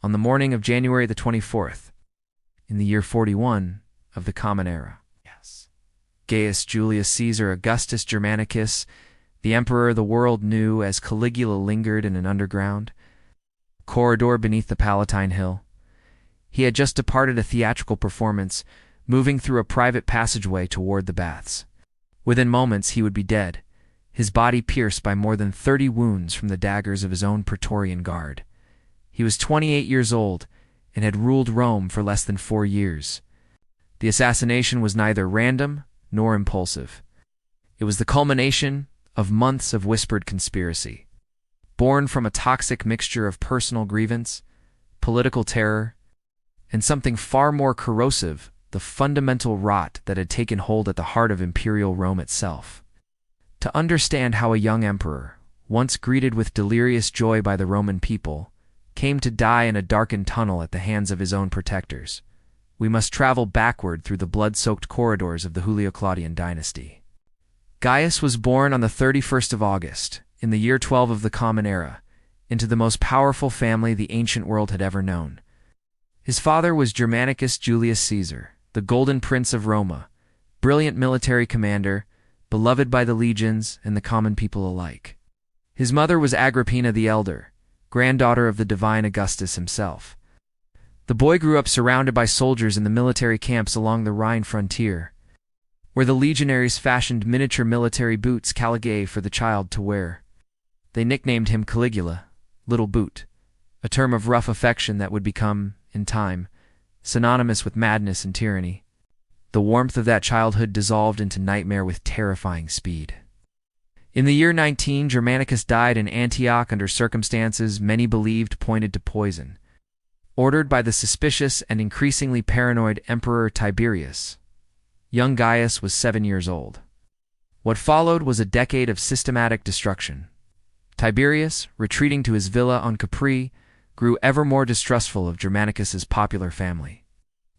on the morning of January the 24th, in the year 41 of the Common Era. Yes. Gaius Julius Caesar Augustus Germanicus, the emperor the world knew as Caligula, lingered in an underground corridor beneath the Palatine Hill. He had just departed a theatrical performance, moving through a private passageway toward the baths. Within moments he would be dead, his body pierced by more than 30 wounds from the daggers of his own Praetorian Guard. He was 28 years old and had ruled Rome for less than 4 years. The assassination was neither random nor impulsive. It was the culmination of months of whispered conspiracy, born from a toxic mixture of personal grievance, political terror, and something far more corrosive, the fundamental rot that had taken hold at the heart of Imperial Rome itself. To understand how a young emperor, once greeted with delirious joy by the Roman people, came to die in a darkened tunnel at the hands of his own protectors, we must travel backward through the blood-soaked corridors of the Julio-Claudian dynasty. Gaius was born on the 31st of August, in the year 12 of the Common Era, into the most powerful family the ancient world had ever known. His father was Germanicus Julius Caesar, the Golden Prince of Roma, brilliant military commander, beloved by the legions and the common people alike. His mother was Agrippina the Elder, granddaughter of the divine Augustus himself. The boy grew up surrounded by soldiers in the military camps along the Rhine frontier, where the legionaries fashioned miniature military boots Caligulae for the child to wear. They nicknamed him Caligula, Little Boot, a term of rough affection that would become, in time, synonymous with madness and tyranny. The warmth of that childhood dissolved into nightmare with terrifying speed. In the year 19, Germanicus died in Antioch under circumstances many believed pointed to poison, ordered by the suspicious and increasingly paranoid Emperor Tiberius. Young Gaius was 7 years old. What followed was a decade of systematic destruction. Tiberius, retreating to his villa on Capri, grew ever more distrustful of Germanicus's popular family.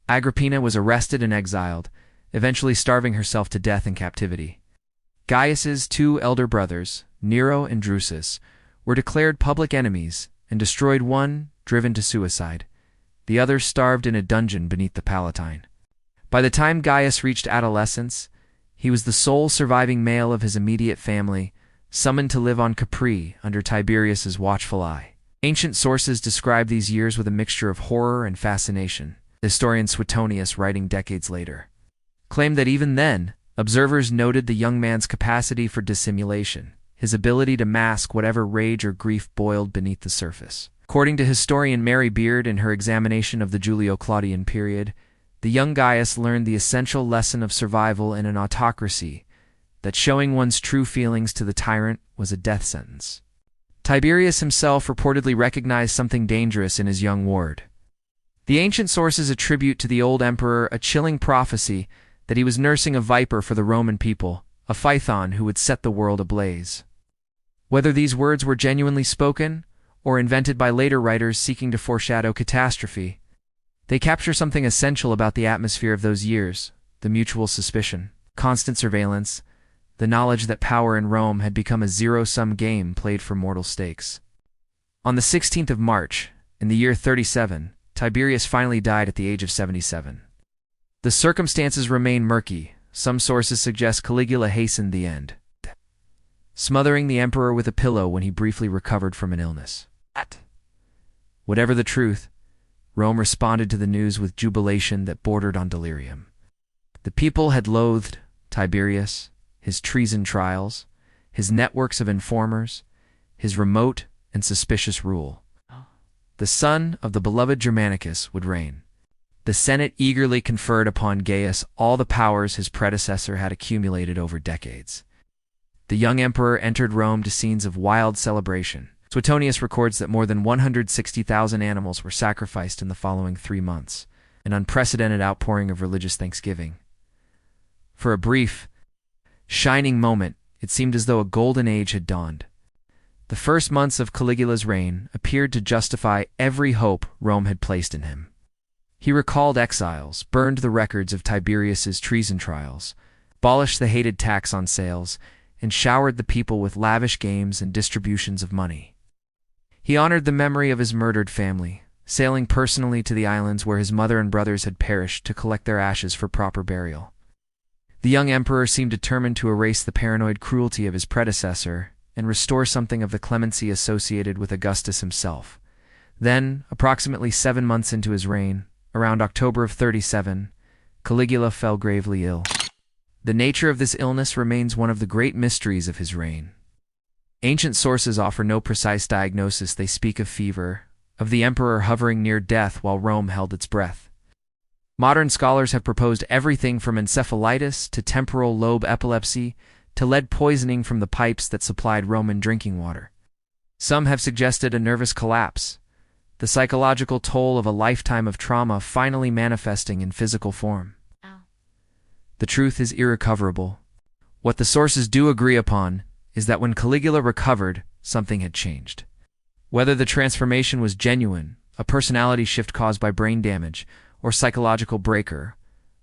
Agrippina was arrested and exiled, eventually starving herself to death in captivity. Gaius's 2 elder brothers, Nero and Drusus, were declared public enemies and destroyed, one driven to suicide, the other starved in a dungeon beneath the Palatine. By the time Gaius reached adolescence, he was the sole surviving male of his immediate family, summoned to live on Capri under Tiberius's watchful eye. Ancient sources describe these years with a mixture of horror and fascination. Historian Suetonius, writing decades later, claimed that even then, observers noted the young man's capacity for dissimulation, his ability to mask whatever rage or grief boiled beneath the surface. According to historian Mary Beard in her examination of the Julio-Claudian period, the young Gaius learned the essential lesson of survival in an autocracy, that showing one's true feelings to the tyrant was a death sentence. Tiberius himself reportedly recognized something dangerous in his young ward. The ancient sources attribute to the old emperor a chilling prophecy that he was nursing a viper for the Roman people, a python who would set the world ablaze. Whether these words were genuinely spoken, or invented by later writers seeking to foreshadow catastrophe, they capture something essential about the atmosphere of those years: the mutual suspicion, constant surveillance, the knowledge that power in Rome had become a zero-sum game played for mortal stakes. On the 16th of March, in the year 37, Tiberius finally died at the age of 77. The circumstances remain murky. Some sources suggest Caligula hastened the end, smothering the emperor with a pillow when he briefly recovered from an illness. Whatever the truth, Rome responded to the news with jubilation that bordered on delirium. The people had loathed Tiberius, his treason trials, his networks of informers, his remote and suspicious rule. The son of the beloved Germanicus would reign. The Senate eagerly conferred upon Gaius all the powers his predecessor had accumulated over decades. The young emperor entered Rome to scenes of wild celebration. Suetonius records that more than 160,000 animals were sacrificed in the following 3 months, an unprecedented outpouring of religious thanksgiving. For a brief, shining moment, it seemed as though a golden age had dawned. The first months of Caligula's reign appeared to justify every hope Rome had placed in him. He recalled exiles, burned the records of Tiberius's treason trials, abolished the hated tax on sales, and showered the people with lavish games and distributions of money. He honored the memory of his murdered family, sailing personally to the islands where his mother and brothers had perished to collect their ashes for proper burial. The young emperor seemed determined to erase the paranoid cruelty of his predecessor and restore something of the clemency associated with Augustus himself. Then, approximately 7 months into his reign, around October of 37, Caligula fell gravely ill. The nature of this illness remains one of the great mysteries of his reign. Ancient sources offer no precise diagnosis. They speak of fever, of the emperor hovering near death while Rome held its breath. Modern scholars have proposed everything from encephalitis to temporal lobe epilepsy to lead poisoning from the pipes that supplied Roman drinking water. Some have suggested a nervous collapse, the psychological toll of a lifetime of trauma finally manifesting in physical form. The truth is irrecoverable. What the sources do agree upon is that when Caligula recovered, something had changed. Whether the transformation was genuine, a personality shift caused by brain damage, or psychological breaker,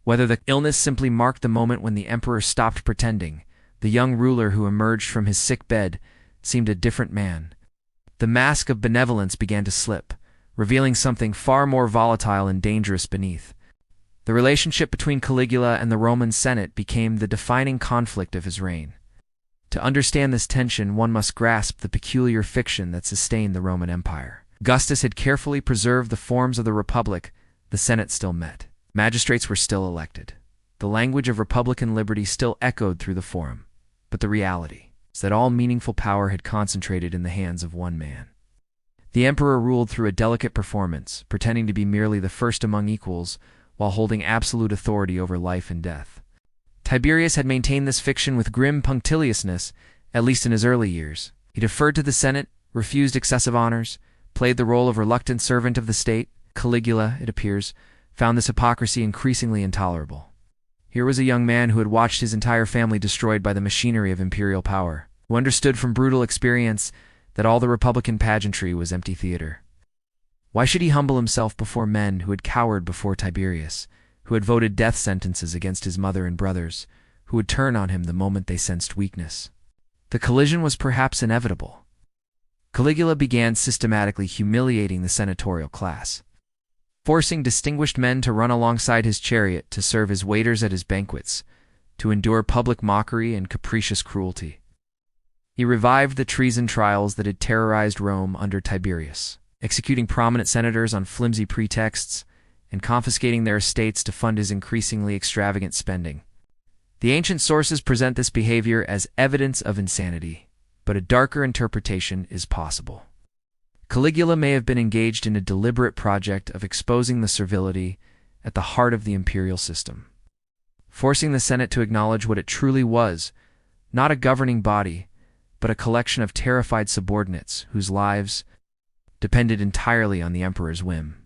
whether the illness simply marked the moment when the emperor stopped pretending, the young ruler who emerged from his sick bed seemed a different man. The mask of benevolence began to slip, revealing something far more volatile and dangerous beneath. The relationship between Caligula and the Roman Senate became the defining conflict of his reign. To understand this tension, one must grasp the peculiar fiction that sustained the Roman Empire. Augustus had carefully preserved the forms of the Republic. The Senate still met. Magistrates were still elected. The language of Republican liberty still echoed through the forum. But the reality is that all meaningful power had concentrated in the hands of one man. The emperor ruled through a delicate performance, pretending to be merely the first among equals, while holding absolute authority over life and death. Tiberius had maintained this fiction with grim punctiliousness, at least in his early years. He deferred to the Senate, refused excessive honors, played the role of reluctant servant of the state. Caligula, it appears, found this hypocrisy increasingly intolerable. Here was a young man who had watched his entire family destroyed by the machinery of imperial power, who understood from brutal experience that all the republican pageantry was empty theater. Why should he humble himself before men who had cowered before Tiberius, who had voted death sentences against his mother and brothers, who would turn on him the moment they sensed weakness? The collision was perhaps inevitable. Caligula began systematically humiliating the senatorial class, forcing distinguished men to run alongside his chariot to serve as waiters at his banquets, to endure public mockery and capricious cruelty. He revived the treason trials that had terrorized Rome under Tiberius, executing prominent senators on flimsy pretexts and confiscating their estates to fund his increasingly extravagant spending. The ancient sources present this behavior as evidence of insanity, but a darker interpretation is possible. Caligula may have been engaged in a deliberate project of exposing the servility at the heart of the imperial system, forcing the Senate to acknowledge what it truly was, not a governing body, but a collection of terrified subordinates whose lives depended entirely on the emperor's whim.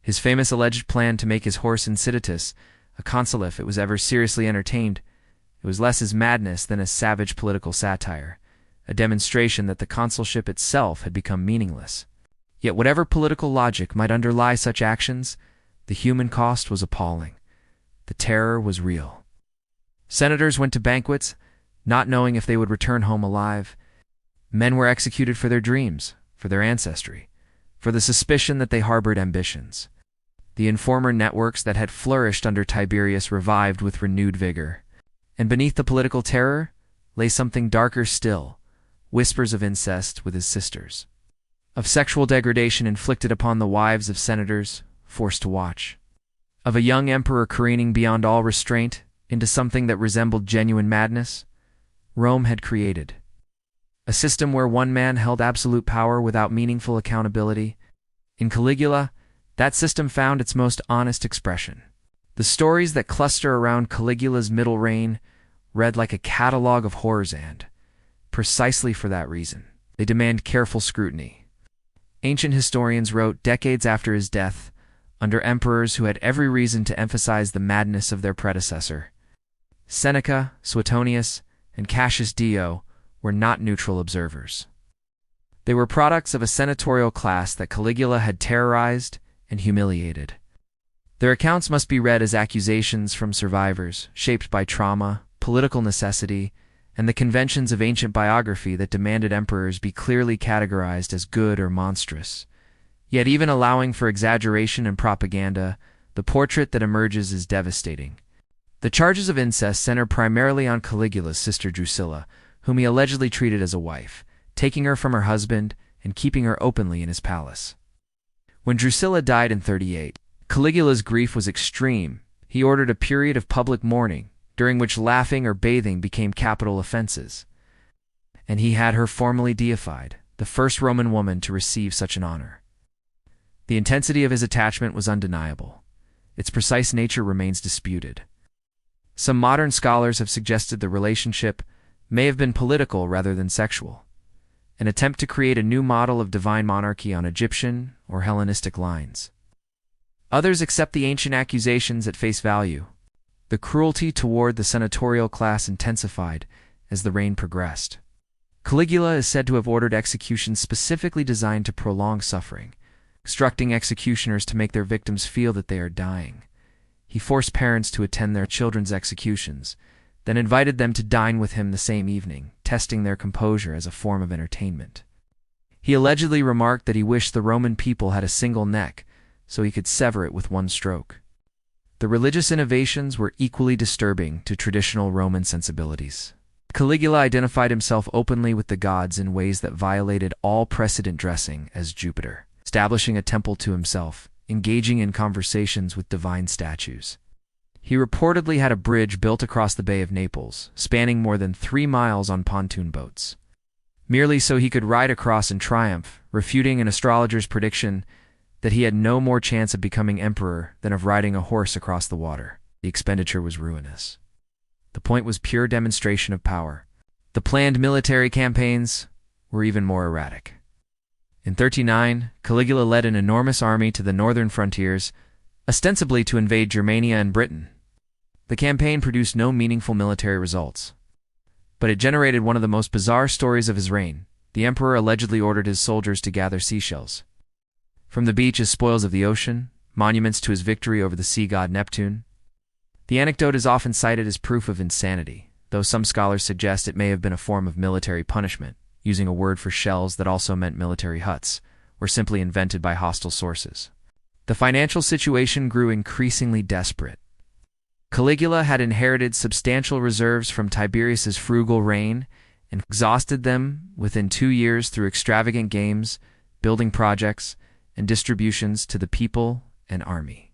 His famous alleged plan to make his horse Incitatus a consul, if it was ever seriously entertained, it was less as madness than as savage political satire, a demonstration that the consulship itself had become meaningless. Yet whatever political logic might underlie such actions, the human cost was appalling. The terror was real. Senators went to banquets, not knowing if they would return home alive. Men were executed for their dreams, for their ancestry, for the suspicion that they harbored ambitions. The informer networks that had flourished under Tiberius revived with renewed vigor. And beneath the political terror lay something darker still, whispers of incest with his sisters, of sexual degradation inflicted upon the wives of senators forced to watch, of a young emperor careening beyond all restraint into something that resembled genuine madness. Rome had created a system where one man held absolute power without meaningful accountability. In Caligula, that system found its most honest expression. The stories that cluster around Caligula's middle reign read like a catalogue of horrors, and, precisely for that reason, they demand careful scrutiny. Ancient historians wrote decades after his death, under emperors who had every reason to emphasize the madness of their predecessor. Seneca, Suetonius, and Cassius Dio were not neutral observers. They were products of a senatorial class that Caligula had terrorized and humiliated. Their accounts must be read as accusations from survivors, shaped by trauma, political necessity, and the conventions of ancient biography that demanded emperors be clearly categorized as good or monstrous. Yet even allowing for exaggeration and propaganda, the portrait that emerges is devastating. The charges of incest center primarily on Caligula's sister Drusilla, whom he allegedly treated as a wife, taking her from her husband and keeping her openly in his palace. When Drusilla died in 38, Caligula's grief was extreme. He ordered a period of public mourning, during which laughing or bathing became capital offenses, and he had her formally deified, the first Roman woman to receive such an honor. The intensity of his attachment was undeniable. Its precise nature remains disputed. Some modern scholars have suggested the relationship may have been political rather than sexual, an attempt to create a new model of divine monarchy on Egyptian or Hellenistic lines. Others accept the ancient accusations at face value. The cruelty toward the senatorial class intensified as the reign progressed. Caligula is said to have ordered executions specifically designed to prolong suffering, instructing executioners to make their victims feel that they are dying. He forced parents to attend their children's executions, then invited them to dine with him the same evening, testing their composure as a form of entertainment. He allegedly remarked that he wished the Roman people had a single neck, so he could sever it with one stroke. The religious innovations were equally disturbing to traditional Roman sensibilities. Caligula identified himself openly with the gods in ways that violated all precedent, dressing as Jupiter, establishing a temple to himself, engaging in conversations with divine statues. He reportedly had a bridge built across the Bay of Naples, spanning more than 3 miles on pontoon boats, merely so he could ride across in triumph, refuting an astrologer's prediction that he had no more chance of becoming emperor than of riding a horse across the water. The expenditure was ruinous. The point was pure demonstration of power. The planned military campaigns were even more erratic. In 39, Caligula led an enormous army to the northern frontiers, ostensibly to invade Germania and Britain. The campaign produced no meaningful military results, but it generated one of the most bizarre stories of his reign. The emperor allegedly ordered his soldiers to gather seashells from the beach as spoils of the ocean, monuments to his victory over the sea god Neptune. The anecdote is often cited as proof of insanity, though some scholars suggest it may have been a form of military punishment, using a word for shells that also meant military huts, or simply invented by hostile sources. The financial situation grew increasingly desperate. Caligula had inherited substantial reserves from Tiberius's frugal reign and exhausted them within 2 years through extravagant games, building projects, and distributions to the people and army.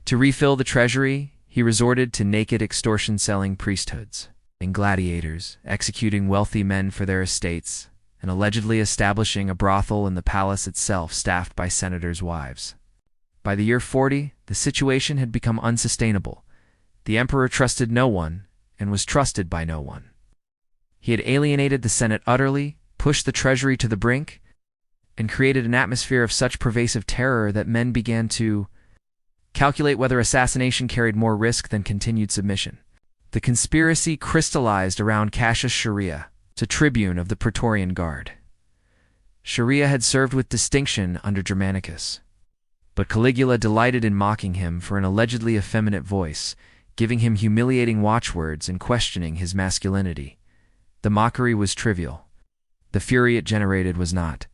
To refill the treasury, he resorted to naked extortion-selling priesthoods and gladiators, executing wealthy men for their estates, and allegedly establishing a brothel in the palace itself staffed by senators' wives. By the year 40, the situation had become unsustainable. The emperor trusted no one and was trusted by no one. He had alienated the Senate utterly, pushed the treasury to the brink, and created an atmosphere of such pervasive terror that men began to calculate whether assassination carried more risk than continued submission. The conspiracy crystallized around Cassius Chaerea, a tribune of the Praetorian Guard. Chaerea had served with distinction under Germanicus, but Caligula delighted in mocking him for an allegedly effeminate voice, giving him humiliating watchwords and questioning his masculinity. The mockery was trivial. The fury it generated was not.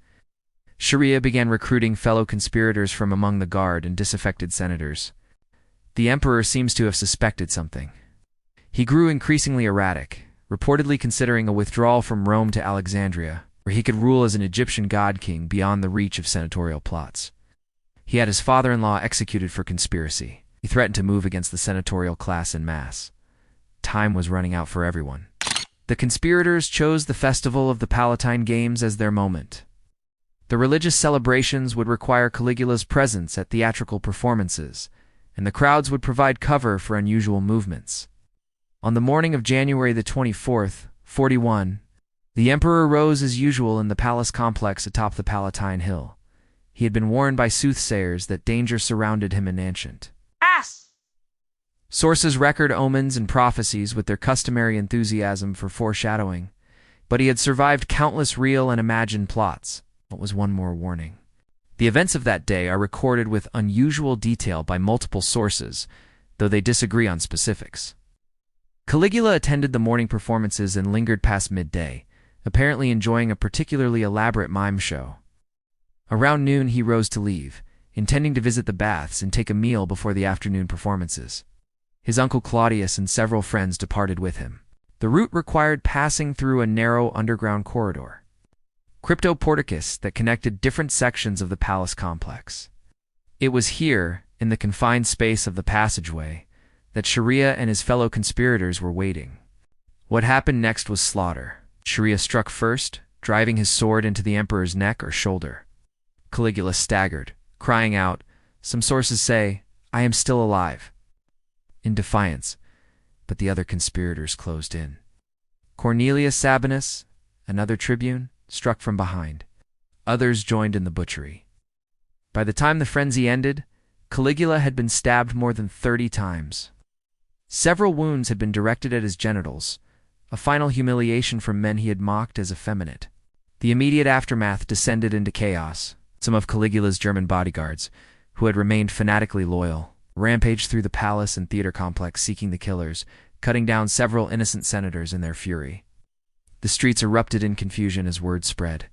Chaerea began recruiting fellow conspirators from among the guard and disaffected senators. The emperor seems to have suspected something. He grew increasingly erratic, reportedly considering a withdrawal from Rome to Alexandria, where he could rule as an Egyptian god-king beyond the reach of senatorial plots. He had his father-in-law executed for conspiracy. He threatened to move against the senatorial class en masse. Time was running out for everyone. The conspirators chose the festival of the Palatine Games as their moment. The religious celebrations would require Caligula's presence at theatrical performances, and the crowds would provide cover for unusual movements. On the morning of January the 24th, 41, the emperor rose as usual in the palace complex atop the Palatine Hill. He had been warned by soothsayers that danger surrounded him in ancient. Sources record omens and prophecies with their customary enthusiasm for foreshadowing, but he had survived countless real and imagined plots. What was one more warning? The events of that day are recorded with unusual detail by multiple sources, though they disagree on specifics. Caligula attended the morning performances and lingered past midday, apparently enjoying a particularly elaborate mime show. Around noon he rose to leave, intending to visit the baths and take a meal before the afternoon performances. His uncle Claudius and several friends departed with him. The route required passing through a narrow underground corridor, cryptoporticus, that connected different sections of the palace complex. It was here, in the confined space of the passageway, that Sharia and his fellow conspirators were waiting. What happened next was slaughter. Sharia struck first, driving his sword into the emperor's neck or shoulder. Caligula staggered, crying out, some sources say, "I am still alive," in defiance, but the other conspirators closed in. Cornelius Sabinus, another tribune, struck from behind. Others joined in the butchery. By the time the frenzy ended, Caligula had been stabbed more than 30 times. Several wounds had been directed at his genitals, a final humiliation from men he had mocked as effeminate. The immediate aftermath descended into chaos. Some of Caligula's German bodyguards, who had remained fanatically loyal, rampaged through the palace and theater complex seeking the killers, cutting down several innocent senators in their fury. The streets erupted in confusion as word spread.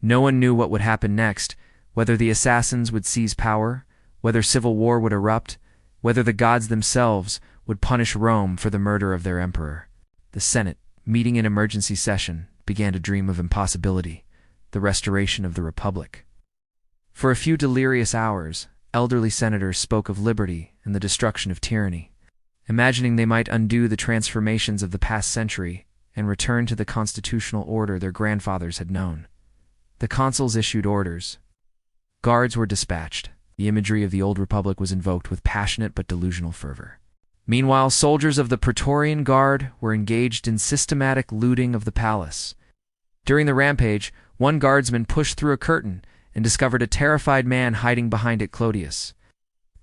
No one knew what would happen next, whether the assassins would seize power, whether civil war would erupt, whether the gods themselves would punish Rome for the murder of their emperor. The Senate, meeting in emergency session, began to dream of impossibility, the restoration of the Republic. For a few delirious hours, elderly senators spoke of liberty and the destruction of tyranny, imagining they might undo the transformations of the past century and return to the constitutional order their grandfathers had known. The consuls issued orders. Guards were dispatched. The imagery of the old republic was invoked with passionate but delusional fervor. Meanwhile, soldiers of the Praetorian Guard were engaged in systematic looting of the palace. During the rampage, one guardsman pushed through a curtain and discovered a terrified man hiding behind it, Claudius.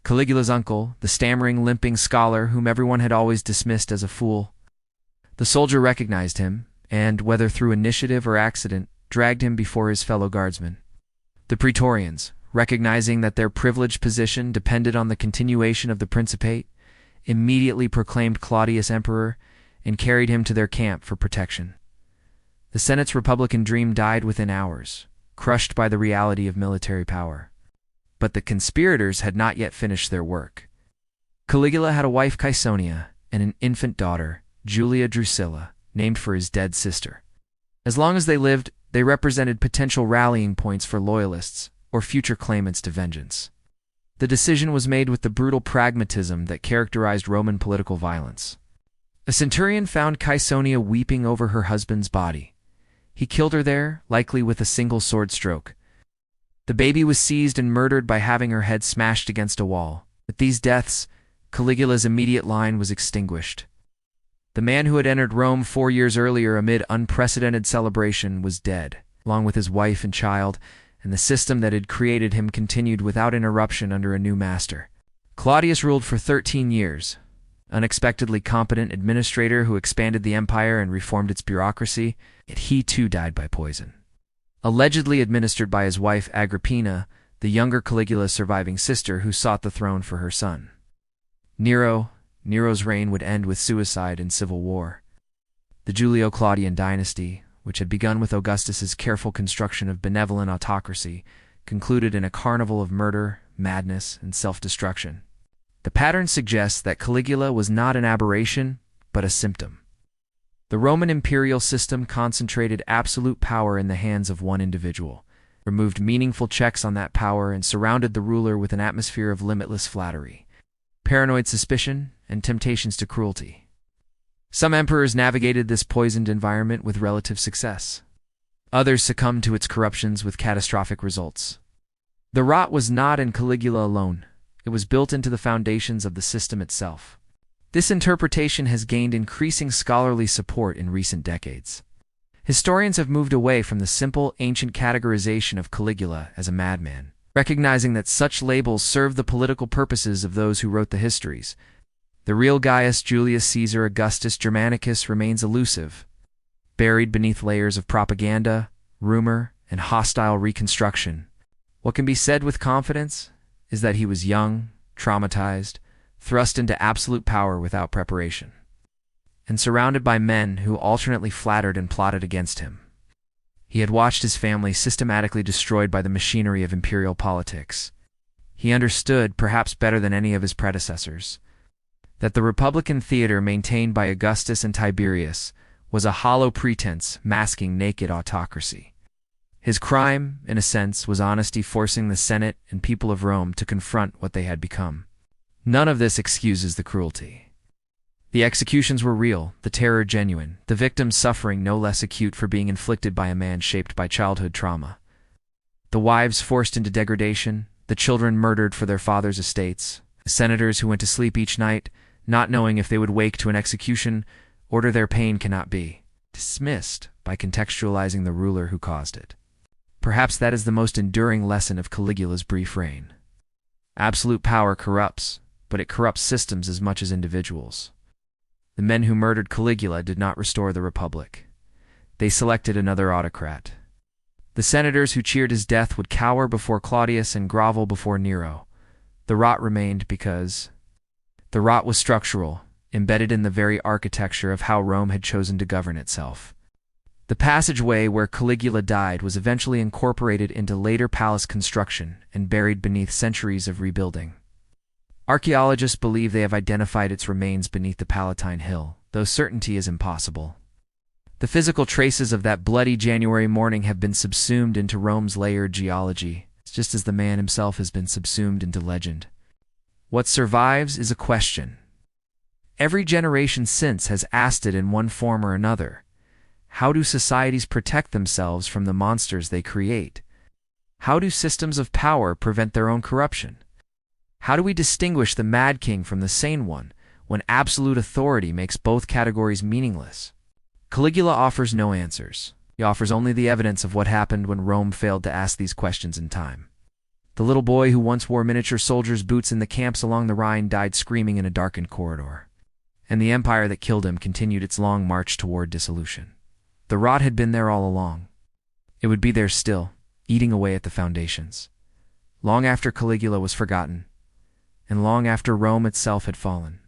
Caligula's uncle, the stammering, limping scholar whom everyone had always dismissed as a fool. The soldier recognized him, and, whether through initiative or accident, dragged him before his fellow guardsmen. The Praetorians, recognizing that their privileged position depended on the continuation of the Principate, immediately proclaimed Claudius emperor and carried him to their camp for protection. The Senate's Republican dream died within hours, crushed by the reality of military power. But the conspirators had not yet finished their work. Caligula had a wife, Caesonia, and an infant daughter, Julia Drusilla, named for his dead sister. As long as they lived, they represented potential rallying points for loyalists or future claimants to vengeance. The decision was made with the brutal pragmatism that characterized Roman political violence. A centurion found Caesonia weeping over her husband's body. He killed her there, likely with a single sword stroke. The baby was seized and murdered by having her head smashed against a wall. With these deaths, Caligula's immediate line was extinguished. The man who had entered Rome 4 years earlier amid unprecedented celebration was dead, along with his wife and child, and the system that had created him continued without interruption under a new master. Claudius ruled for 13 years, unexpectedly competent administrator who expanded the empire and reformed its bureaucracy, yet he too died by poison. Allegedly administered by his wife Agrippina, the younger Caligula's surviving sister who sought the throne for her son. Nero's reign would end with suicide and civil war. The Julio-Claudian dynasty, which had begun with Augustus's careful construction of benevolent autocracy, concluded in a carnival of murder, madness, and self-destruction. The pattern suggests that Caligula was not an aberration, but a symptom. The Roman imperial system concentrated absolute power in the hands of one individual, removed meaningful checks on that power, and surrounded the ruler with an atmosphere of limitless flattery, paranoid suspicion, and temptations to cruelty. Some emperors navigated this poisoned environment with relative success. Others succumbed to its corruptions with catastrophic results. The rot was not in Caligula alone. It was built into the foundations of the system itself. This interpretation has gained increasing scholarly support in recent decades. Historians have moved away from the simple, ancient categorization of Caligula as a madman, recognizing that such labels serve the political purposes of those who wrote the histories. The real Gaius Julius Caesar Augustus Germanicus remains elusive, buried beneath layers of propaganda, rumor, and hostile reconstruction. What can be said with confidence is that he was young, traumatized, thrust into absolute power without preparation, and surrounded by men who alternately flattered and plotted against him. He had watched his family systematically destroyed by the machinery of imperial politics. He understood, perhaps better than any of his predecessors, that the republican theater maintained by Augustus and Tiberius was a hollow pretense masking naked autocracy. His crime, in a sense, was honesty, forcing the Senate and people of Rome to confront what they had become. None of this excuses the cruelty. The executions were real, the terror genuine, the victims' suffering no less acute for being inflicted by a man shaped by childhood trauma. The wives forced into degradation, the children murdered for their fathers' estates, the senators who went to sleep each night, not knowing if they would wake to an execution, order their pain cannot be dismissed by contextualizing the ruler who caused it. Perhaps that is the most enduring lesson of Caligula's brief reign. Absolute power corrupts, but it corrupts systems as much as individuals. The men who murdered Caligula did not restore the republic. They selected another autocrat. The senators who cheered his death would cower before Claudius and grovel before Nero. The rot remained because the rot was structural, embedded in the very architecture of how Rome had chosen to govern itself. The passageway where Caligula died was eventually incorporated into later palace construction and buried beneath centuries of rebuilding. Archaeologists believe they have identified its remains beneath the Palatine Hill, though certainty is impossible. The physical traces of that bloody January morning have been subsumed into Rome's layered geology, just as the man himself has been subsumed into legend. What survives is a question. Every generation since has asked it in one form or another. How do societies protect themselves from the monsters they create? How do systems of power prevent their own corruption? How do we distinguish the mad king from the sane one when absolute authority makes both categories meaningless? Caligula offers no answers. He offers only the evidence of what happened when Rome failed to ask these questions in time. The little boy who once wore miniature soldiers' boots in the camps along the Rhine died screaming in a darkened corridor. And the empire that killed him continued its long march toward dissolution. The rot had been there all along. It would be there still, eating away at the foundations. Long after Caligula was forgotten, and long after Rome itself had fallen.